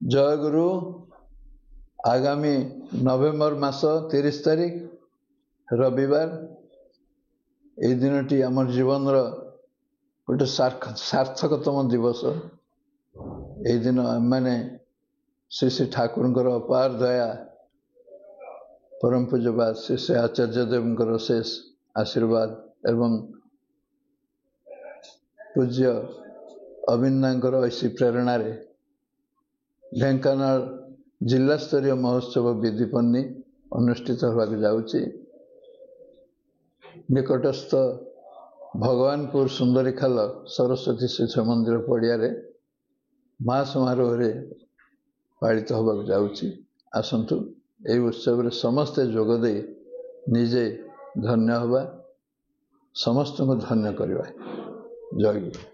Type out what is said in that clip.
जयगुरु आगामी नवेम्बर मास 30 तारिख रविवार ए दिनटी आम जीवन गोटे सार्थकतम दिवस। ए दिन मैंने श्री श्री ठाकुर अपार दया परम पूज्यपाद श्री श्री आचार्य देव शेष आशीर्वाद एवं पूज्य अविंदा ऐसी प्रेरणा रे ढेंकानाल जिला स्तरीय महोत्सव विधिपन्नी अनुष्ठित होगा जाउची। निकटस्थ भगवानपुर सुंदरीखाल सरस्वती शिशु मंदिर पड़िया महासमारोह पालित होगा जाउची। आसंतु ए उत्सव समस्ते जोगदे निजे धन्य हवा, समस्त को धन्य करवा। जय गुरु।